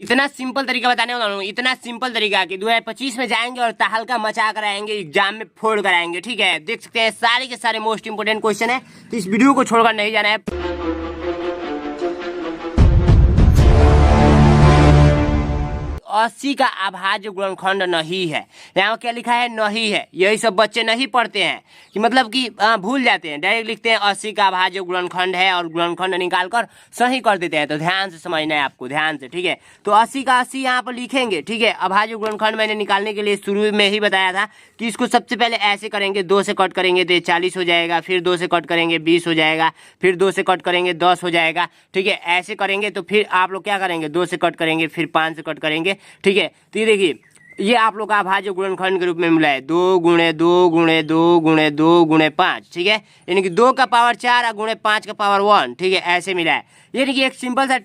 इतना सिंपल तरीका बताने वाला हूँ, इतना सिंपल तरीका कि 2025 में जाएंगे और तहलका मचा कर आएंगे, एग्जाम में फोड़ कर आएंगे। ठीक है, देख सकते हैं सारे के सारे मोस्ट इंपोर्टेंट क्वेश्चन है, तो इस वीडियो को छोड़कर नहीं जाना है। 80 का अभाज्य गुणनखंड नहीं है। यहाँ क्या लिखा है? नहीं है। यही सब बच्चे नहीं पढ़ते हैं कि मतलब कि भूल जाते हैं, डायरेक्ट लिखते हैं 80 का अभाज्य गुणनखंड है और गुणनखंड निकाल कर सही कर देते हैं। तो ध्यान से समझना है आपको, ध्यान से। ठीक है, तो 80 का 80 यहाँ पर लिखेंगे। ठीक है, अभाज्य गुणनखंड मैंने निकालने के लिए शुरू में ही बताया था कि इसको सबसे पहले ऐसे करेंगे, 2 से कट करेंगे तो 40 हो जाएगा, फिर 2 से कट करेंगे 20 हो जाएगा, फिर 2 से कट करेंगे 10 हो जाएगा। ठीक है, ऐसे करेंगे तो फिर आप लोग क्या करेंगे? 2 से कट करेंगे, फिर 5 से कट करेंगे। ठीक है, तो ये देखिए, ये आप लोग का अभाज्य गुणनखंड के रूप में मिला है 2 गुणे 2 गुणे 2 गुणे 2 गुणे 5। ठीक है, यानी कि 2 का पावर 4 और गुणे 5 का पावर 1। ठीक है, ऐसे मिला है। यानी कि एक सिंपल सा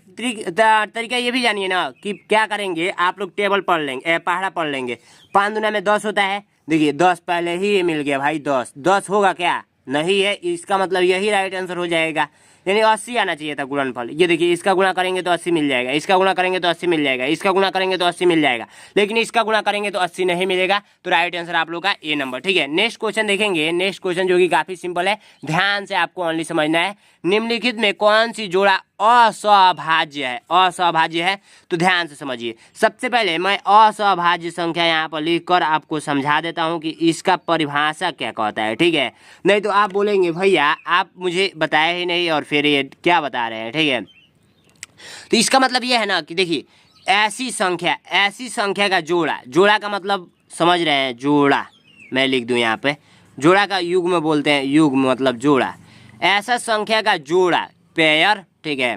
तरीका ये भी जानिए ना कि क्या करेंगे आप लोग? टेबल पढ़ लेंगे, पहाड़ा पढ़ लेंगे। 5 दूना में 10 होता है। देखिए 10 पहले ही मिल गया भाई, 10 होगा क्या? नहीं है, इसका मतलब यही राइट आंसर हो जाएगा। यानी 80 आना चाहिए था गुणनफल। ये देखिए, इसका गुणा करेंगे तो 80 मिल जाएगा, इसका गुणा करेंगे तो 80 मिल जाएगा, इसका गुणा करेंगे तो 80 मिल जाएगा, लेकिन इसका गुणा करेंगे तो 80 नहीं मिलेगा। तो राइट आंसर आप लोग का ए नंबर। ठीक है, नेक्स्ट क्वेश्चन देखेंगे। नेक्स्ट क्वेश्चन जो कि काफी सिंपल है, ध्यान से आपको ओनली समझना है। निम्नलिखित में कौन सी जोड़ा असहभाज्य है? असहभाज्य है तो ध्यान से समझिए। सबसे पहले मैं असहभाज्य संख्या यहाँ पर लिखकर आपको समझा देता हूँ कि इसका परिभाषा क्या कहता है। ठीक है, नहीं तो आप बोलेंगे भैया आप मुझे बताया ही नहीं और फिर ये क्या बता रहे हैं। ठीक है, तो इसका मतलब ये है ना कि देखिए, ऐसी संख्या का जोड़ा का मतलब समझ रहे हैं? जोड़ा मैं लिख दूं यहाँ पे, जोड़ा का युग्म बोलते हैं, युग्म मतलब जोड़ा। ऐसा संख्या का जोड़ा, पेयर। ठीक है,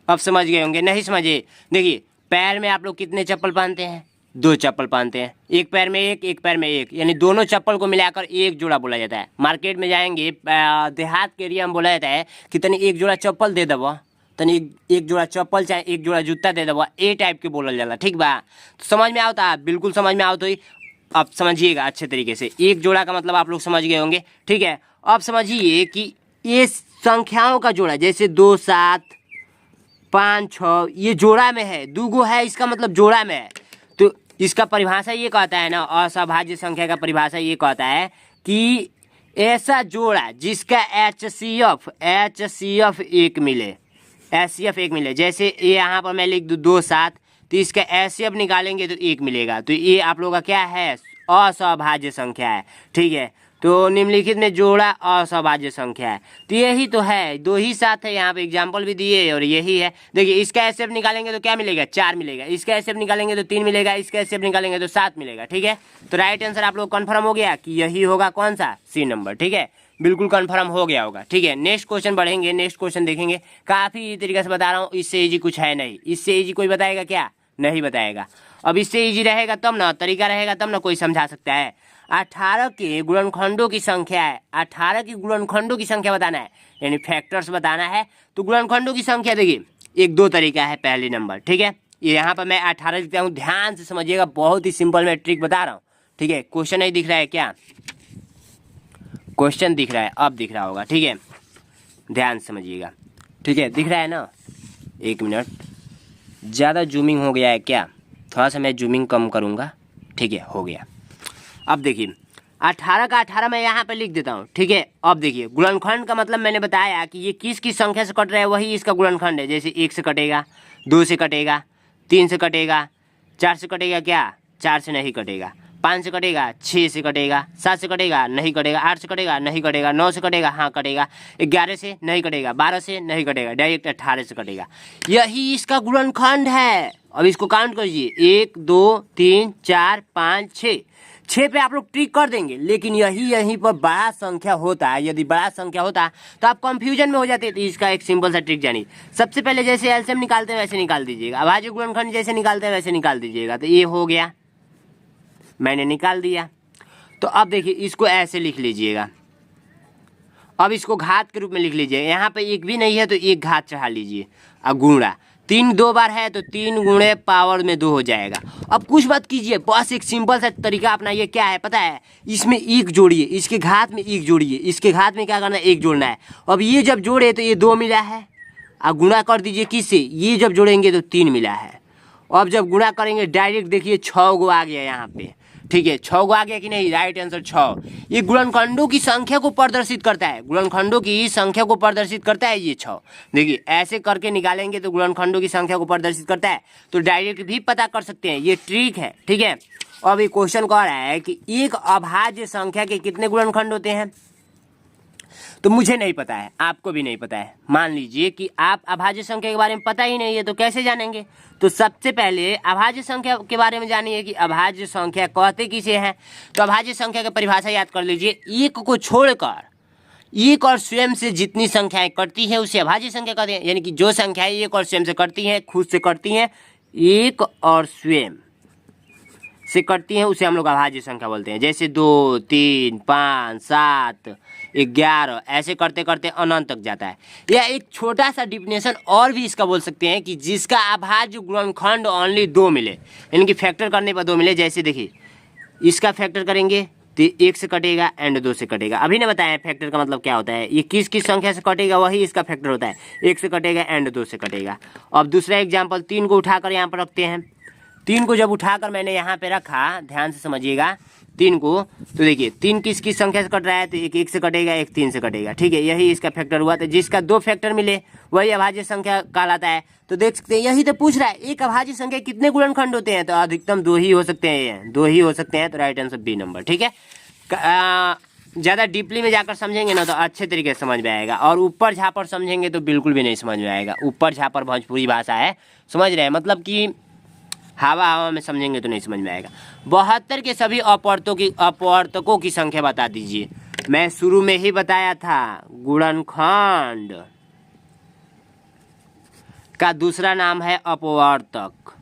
अब समझ गए होंगे, नहीं समझे? देखिए, पैर में आप लोग कितने चप्पल पहनते हैं? 2 चप्पल पहनते हैं, एक पैर में एक पैर में एक, यानी दोनों चप्पल को मिलाकर एक जोड़ा बोला जाता है। मार्केट में जाएंगे, देहात के एरिया में बोला जाता है कि तनी एक जोड़ा चप्पल दे दबो, तनी एक जोड़ा चप्पल चाहे एक जोड़ा जूता दे दबो, ए टाइप के बोलल जाला। ठीक बा, तो समझ में आता? बिल्कुल समझ में आओ तो ही अब समझिएगा अच्छे तरीके से। एक जोड़ा का मतलब आप लोग समझ गए होंगे। ठीक है, अब समझिए कि ये संख्याओं का जोड़ा, जैसे 2 7 5 6, ये जोड़ा में है, 2 गो है, इसका मतलब जोड़ा में है। तो इसका परिभाषा ये कहता है ना, असहभाज्य संख्या का परिभाषा ये कहता है कि ऐसा जोड़ा जिसका HCF 1 मिले, HCF 1 मिले। जैसे ये यहाँ पर मैं लिख दूँ 2 7, तो इसका HCF निकालेंगे तो 1 मिलेगा। तो ये आप लोगों का क्या है? असहभाज्य संख्या है। ठीक है, तो निम्नलिखित में जोड़ा असहभाज्य संख्या है। तो यही तो है, 2 ही साथ है, यहाँ पे एग्जाम्पल भी दिए और यही है। देखिए, इसका HCF निकालेंगे तो क्या मिलेगा? 4 मिलेगा, इसका HCF निकालेंगे तो 3 मिलेगा, इसका HCF निकालेंगे तो 7 मिलेगा। ठीक है, तो राइट आंसर आप लोग कन्फर्म हो गया कि यही होगा, कौन सा? सी नंबर। ठीक है, बिल्कुल कन्फर्म हो गया होगा। ठीक है, नेक्स्ट क्वेश्चन बढ़ेंगे, नेक्स्ट क्वेश्चन देखेंगे। काफ़ी तरीके से बता रहा हूँ, इससे ईजी कुछ है नहीं। इससे ईजी कोई बताएगा क्या? नहीं बताएगा। अब इससे ईजी रहेगा तब ना, तरीका रहेगा तब ना कोई समझा सकता है। 18 के गुणनखंडों की संख्या है, 18 की गुणनखंडों की संख्या बताना है, यानी फैक्टर्स बताना है। तो गुणनखंडों की संख्या देखिए, 1 2 तरीका है। पहले नंबर, ठीक है, ये यहाँ पर मैं 18 लिखता हूँ, ध्यान से समझिएगा, बहुत ही सिंपल मैं ट्रिक बता रहा हूँ। ठीक है, क्वेश्चन नहीं दिख रहा है क्या? क्वेश्चन दिख रहा है, अब दिख रहा होगा। ठीक है, ध्यान समझिएगा। ठीक है, दिख रहा है ना? 1 मिनट, ज़्यादा जूमिंग हो गया है क्या? थोड़ा सा मैं जूमिंग कम करूँगा। ठीक है, हो गया। अब देखिए, 18 का 18 मैं यहाँ पे लिख देता हूँ। ठीक है, अब देखिए, गुणनखंड का मतलब मैंने बताया कि ये किस किस संख्या से कट रहा है, वही इसका गुणनखंड है। जैसे 1 से कटेगा, 2 से कटेगा, 3 से कटेगा, 4 से कटेगा क्या? 4 से नहीं कटेगा, 5 से कटेगा, 6 से कटेगा, 7 से कटेगा, नहीं कटेगा, 8 से कटेगा, नहीं कटेगा, 9 से कटेगा, हाँ कटेगा, 11 से नहीं कटेगा, 12 से नहीं कटेगा, डायरेक्ट 18 से कटेगा। यही इसका गुणनखंड है। अब इसको काउंट कीजिए, 1 2 3 4 5 6 पे आप लोग ट्रिक कर देंगे, लेकिन यहीं पर बड़ा संख्या होता है। यदि बड़ा संख्या होता तो आप कंफ्यूजन में हो जाते। तो इसका एक सिंपल सा ट्रिक जानिए। सबसे पहले जैसे एलसीएम निकालते हैं वैसे निकाल दीजिएगा, अभाज्य गुणनखंड जैसे निकालते हैं वैसे निकाल दीजिएगा। तो ये हो गया, मैंने निकाल दिया। तो अब देखिए, इसको ऐसे लिख लीजिएगा। अब इसको घात के रूप में लिख लीजिए। यहाँ पे 1 भी नहीं है तो 1 घात चढ़ा लीजिए, और गुणा 3 2 बार है तो 3 गुणे पावर में 2 हो जाएगा। अब कुछ बात कीजिए, बस एक सिंपल सा तरीका अपनाइए। क्या है पता है? इसमें 1 जोड़िए, इसके घात में 1 जोड़िए, इसके घात में क्या करना है? 1 जोड़ना है। अब ये जब जोड़े तो ये 2 मिला है, और गुणा कर दीजिए किससे, ये जब जोड़ेंगे तो 3 मिला है। अब जब गुणा करेंगे डायरेक्ट देखिए 6 गो आ गया यहाँ पे, ठीक है 6 गो आ गया कि नहीं, राइट आंसर 6। ये गुणनखंडों की संख्या को प्रदर्शित करता है, गुणनखंडों की संख्या को प्रदर्शित करता है ये 6। देखिए ऐसे करके निकालेंगे तो गुणनखंडों की संख्या को प्रदर्शित करता है, तो डायरेक्ट भी पता कर सकते हैं, ये ट्रिक है, ठीक है। अब ये क्वेश्चन कह रहा है कि एक अभाज्य संख्या के कितने गुणनखंड होते हैं, तो मुझे नहीं पता है, आपको भी नहीं पता है। मान लीजिए कि आप अभाज्य संख्या के बारे में पता ही नहीं है, तो कैसे जानेंगे। तो सबसे पहले अभाज्य संख्या के बारे में जानिए कि अभाज्य संख्या कहते किसे हैं। तो अभाज्य संख्या की परिभाषा याद कर लीजिए, एक को छोड़कर एक और स्वयं से जितनी संख्याएं कटती है उसे अभाज्य संख्या कहते हैं। यानी कि जो संख्याएं एक और स्वयं से कटती हैं, खुद से कटती हैं, एक और स्वयं से कटती हैं, उसे हम लोग अभाज्य संख्या बोलते हैं। जैसे 2, 3, 5, 7, 11 ऐसे करते करते अनंत तक जाता है। या एक छोटा सा डिफिनेशन और भी इसका बोल सकते हैं कि जिसका अभाज्य गुणनखंड ओनली 2 मिले, यानी कि फैक्टर करने पर 2 मिले। जैसे देखिए इसका फैक्टर करेंगे तो 1 से कटेगा एंड 2 से कटेगा। अभी ने बताया फैक्टर का मतलब क्या होता है, ये किस किस संख्या से कटेगा वही इसका फैक्टर होता है। 1 से कटेगा एंड 2 से कटेगा। अब दूसरा एग्जाम्पल 3 को उठाकर यहाँ पर रखते हैं। 3 को जब उठाकर मैंने यहाँ पे रखा, ध्यान से समझिएगा 3 को, तो देखिए 3 किस किस संख्या से कट रहा है, तो एक 1 से कटेगा, एक 3 से कटेगा, ठीक है। यही इसका फैक्टर हुआ। तो जिसका 2 फैक्टर मिले वही अभाज्य संख्या कहलाता है। तो देख सकते हैं यही तो पूछ रहा है, एक अभाज्य संख्या कितने गुणनखंड होते हैं, तो अधिकतम 2 ही हो सकते हैं, 2 ही हो सकते हैं। तो राइट आंसर बी नंबर, ठीक है। ज़्यादा डीपली में जाकर समझेंगे ना तो अच्छे तरीके से समझ में आएगा, और ऊपर झापर समझेंगे तो बिल्कुल भी नहीं समझ में आएगा। ऊपर झापर भोजपुरी भाषा है, समझ रहे हैं, मतलब कि हवा हवा में समझेंगे तो नहीं समझ में आएगा। 72 के सभी अपवर्तकों की संख्या बता दीजिए। मैं शुरू में ही बताया था, गुणनखंड का दूसरा नाम है अपवर्तक।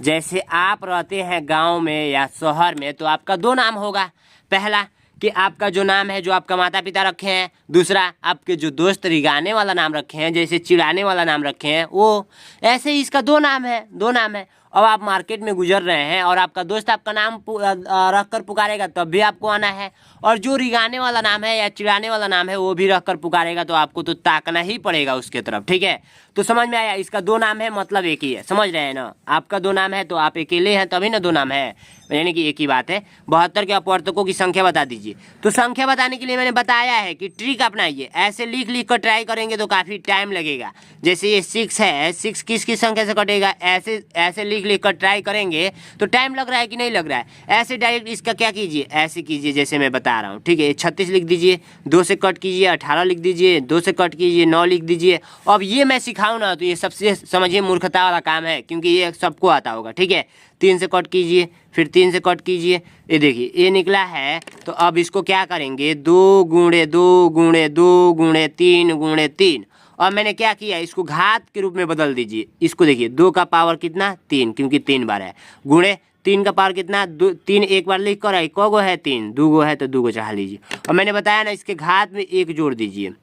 जैसे आप रहते हैं गांव में या शहर में, तो आपका 2 नाम होगा। पहला कि आपका जो नाम है, जो आपका माता पिता रखे हैं। दूसरा आपके जो दोस्त रिगाने वाला नाम रखे हैं, जैसे चिढ़ाने वाला नाम रखे हैं वो। ऐसे ही इसका 2 नाम है, 2 नाम है। अब आप मार्केट में गुजर रहे हैं और आपका दोस्त आपका नाम रख कर पुकारेगा तब भी आपको आना है, और जो रिगाने वाला नाम है या चिढ़ाने वाला नाम है वो भी रख कर पुकारेगा तो आपको तो ताकना ही पड़ेगा उसके तरफ, ठीक है। तो समझ में आया, इसका 2 नाम है मतलब एक ही है, समझ रहे हैं ना। आपका 2 नाम है तो आप अकेले हैं तभी ना 2 नाम है, यानी कि एक ही बात है। 72 के अपवर्तकों की संख्या बता दीजिए। तो संख्या बताने के लिए मैंने बताया है कि ट्रिक अपनाइए, ऐसे लिख लिख कर ट्राई करेंगे तो काफ़ी टाइम लगेगा। जैसे ये 6 है, 6 किस किस संख्या से कटेगा, ऐसे ऐसे लिख लिख कर ट्राई करेंगे तो टाइम लग रहा है कि नहीं लग रहा है। ऐसे डायरेक्ट इसका क्या कीजिए, ऐसे कीजिए जैसे मैं बता रहा हूँ, ठीक है। 36 लिख दीजिए, 2 से कट कीजिए, 18 लिख दीजिए, 2 से कट कीजिए, 9 लिख दीजिए। अब ये मैं सिखाऊँ ना तो ये सबसे समझिए मूर्खता वाला काम है, क्योंकि ये सबको आता होगा, ठीक है। 3 से कट कीजिए, फिर 3 से कट कीजिए, ये देखिए ये निकला है। तो अब इसको क्या करेंगे, 2 गुणे 2 गुणे 2 गुणे 3 गुणे 3। और मैंने क्या किया, इसको घात के रूप में बदल दीजिए। इसको देखिए 2 का पावर कितना, 3, क्योंकि 3 बार है, गुणे 3 का पावर कितना, 3 एक बार लिख कर, क गो है 3, 2 गो है तो 2 गो चढ़ा लीजिए। और मैंने बताया ना इसके घात में 1 जोड़ दीजिए।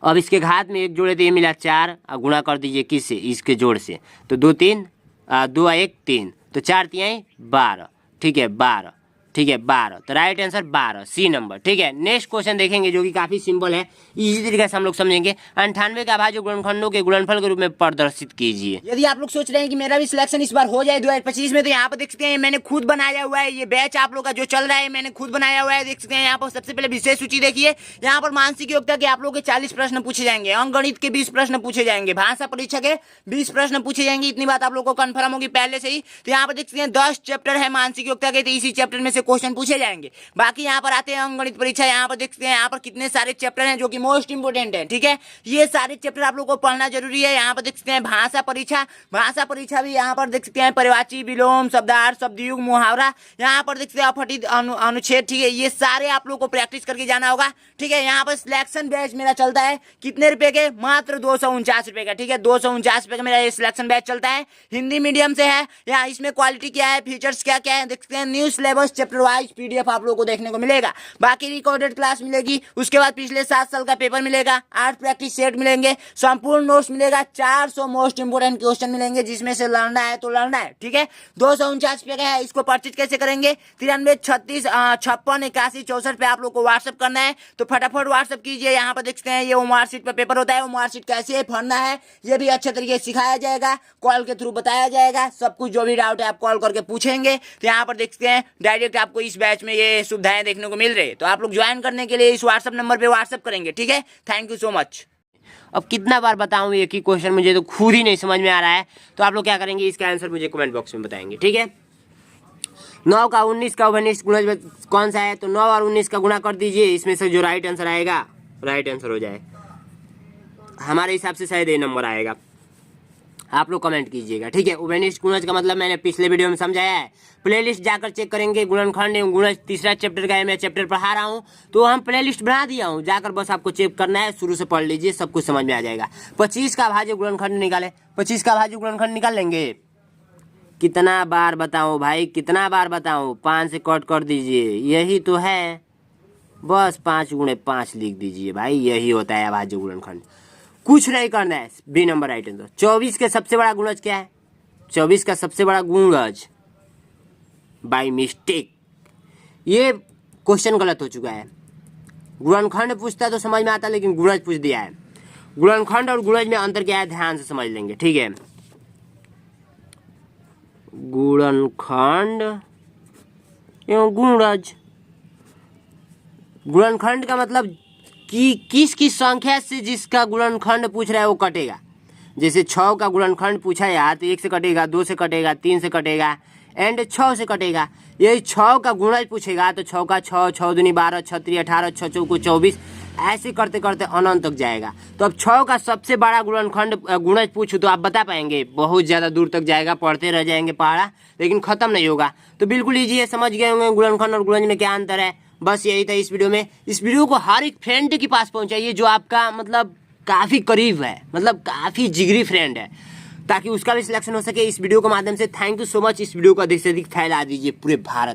अब इसके घात में 1 जोड़े तो ये मिला 4, और गुणा कर दीजिए किससे, इसके जोड़ से। तो 2 3 2 1 3, तो 4 3 12, ठीक है 12, ठीक है 12। तो राइट आंसर 12, सी नंबर, ठीक है। नेक्स्ट क्वेश्चन देखेंगे जो कि काफी सिंपल है, इजी तरीके से हम लोग समझेंगे। 98 का अभाज्य गुणनखंडों के गुणनफल के रूप में प्रदर्शित कीजिए। यदि आप लोग सोच रहे हैं कि मेरा भी सिलेक्शन इस बार हो जाए 2025 में, तो यहाँ पर देख सकते हैं मैंने खुद बनाया हुआ है। ये बैच आप लोग का जो चल रहा है मैंने खुद बनाया हुआ है, देख सकते हैं। यहाँ पर सबसे पहले विशेष सूची देखिए, यहाँ पर मानसिक योग्यता के आप लोग के 40 प्रश्न पूछे जाएंगे, अंकगणित के 20 प्रश्न पूछे जाएंगे, भाषा परीक्षा के 20 प्रश्न पूछे जाएंगे। इतनी बात आप लोग को कन्फर्म होगी पहले से ही। तो यहाँ पर देख सकते हैं 10 चैप्टर है मानसिक योग्यता के, तो इसी चैप्टर में से क्वेश्चन पूछे जाएंगे। बाकी यहाँ पर आते हैं अंकगणित परीक्षा। यहाँ पर देखते हैं यहाँ पर कितने सारे चैप्टर हैं जो कि मोस्ट इंपोर्टेंट है, ठीक है। ये सारे चैप्टर आप लोग को पढ़ना जरूरी है। यहाँ पर देख सकते हैं भाषा परीक्षा, भाषा परीक्षा भी यहाँ पर देख सकते हैं परिवाची, विलोम, शब्दार्थ, शब्दयुग, मुहावरा, यहाँ पर देख सकते हैं अपठित अनुच्छेद, ठीक है। ये सारे आप लोग को प्रैक्टिस करके जाना होगा, ठीक है। यहाँ पर सिलेक्शन बैच मेरा चलता है कितने रुपए के, मात्र 249 रुपए का, ठीक है। 249 रुपए का मेरा ये सिलेक्शन बैच चलता है। हिंदी मीडियम से है, या इसमें क्वालिटी क्या है, फीचर्स क्या क्या है, देख सकते हैं। New syllabus chapter chapter wise PDF आप लोगों को देखने को मिलेगा। बाकी रिकॉर्डेड क्लास मिलेगी, उसके बाद पिछले 7 साल का पेपर मिलेगा, 8 प्रैक्टिस सेट मिलेंगे, संपूर्ण नोट्स मिलेगा, 400 मोस्ट इंपोर्टेंट क्वेश्चन मिलेंगे जिसमें से लड़ना है तो लड़ना है, ठीक है। 249 पे का है, इसको परचेज कैसे करेंगे? 93 36 56 81 64 पे आप लोग को व्हाट्सअप करना है, तो फटाफट व्हाट्सअप कीजिए। यहाँ पर देखते हैं ये ओमार शीट पर पेपर होता है, ओमार शीट कैसे भरना है ये भी अच्छे तरीके से सिखाया जाएगा, कॉल के थ्रू बताया जाएगा, सब कुछ जो भी डाउट है आप कॉल करके पूछेंगे। तो यहाँ पर देखते हैं डायरेक्ट आपको इस बैच में ये सुविधाएं देखने को मिल रही है, तो आप लोग ज्वाइन करने के लिए इस व्हाट्सअप नंबर पे व्हाट्सअप करेंगे, ठीक है। Thank you so much. अब कितना बार बताऊं एक ही क्वेश्चन, मुझे तो खुद ही नहीं समझ में आ रहा है। तो आप लोग क्या करेंगे, इसका आंसर मुझे कमेंट बॉक्स में बताएंगे, ठीक है। 9 का 19 का उभयनिष्ठ गुणज कौन सा है? तो 9 और 19 का गुणा कर दीजिए, इसमें से जो राइट आंसर आएगा राइट आंसर हो जाए। हमारे हिसाब से शायद ये नंबर आएगा, आप लोग कमेंट कीजिएगा, ठीक है। उभयनिष्ठ गुणज का मतलब मैंने पिछले वीडियो में समझाया है, प्लेलिस्ट जाकर चेक करेंगे। गुणनखंड एवं गुणज तीसरा चैप्टर का है, मैं चैप्टर पढ़ा रहा हूँ, तो हम प्लेलिस्ट बना दिया हूँ, जाकर बस आपको चेक करना है, शुरू से पढ़ लीजिए, सब कुछ समझ में आ जाएगा। 25 का अभाज्य गुणनखंड निकाले, 25 का अभाज्य गुणनखंड निकाल लेंगे। कितना बार बताऊँ भाई, कितना बार बताऊँ? 5 से कट कर दीजिए, यही तो है, बस 5 गुणे 5 लिख दीजिए भाई, यही होता है अभाज्य गुणनखंड, कुछ नहीं करना है। B number right answer. 24 के सबसे बड़ा गुणज क्या है? 24 का सबसे बड़ा गुणज बाय मिस्टेक, ये क्वेश्चन गलत हो चुका है। गुणनखंड पूछता तो समझ में आता, लेकिन गुणज पूछ दिया है। गुणनखंड और गुणज में अंतर क्या है, ध्यान से समझ लेंगे, ठीक है। गुणनखंड एवं गुणज, गुणनखंड का मतलब कि किस संख्या से जिसका गुणनखंड पूछ रहा है वो कटेगा। जैसे 6 का गुणनखंड पूछा है तो 1 से कटेगा, 2 से कटेगा, 3 से कटेगा एंड 6 से कटेगा। यही 6 का गुणज पूछेगा तो 6 का 6, 6 दूनी 12, 6 3 18, 6 चौको 24, ऐसे करते करते अनंत तक जाएगा। तो अब 6 का सबसे बड़ा गुणनखंड गुणज पूछूं तो आप बता पाएंगे? बहुत ज़्यादा दूर तक जाएगा, पढ़ते रह जाएंगे पहाड़ा, लेकिन ख़त्म नहीं होगा। तो बिल्कुल ईजी, समझ गए होंगे गुणनखंड और गुणज में क्या अंतर है। बस यही था इस वीडियो में। इस वीडियो को हर एक फ्रेंड के पास पहुंचाइए जो आपका मतलब काफ़ी करीब है, मतलब काफ़ी जिगरी फ्रेंड है, ताकि उसका भी सिलेक्शन हो सके इस वीडियो के माध्यम से। Thank you so much. इस वीडियो को अधिक से अधिक फैला दीजिए पूरे भारत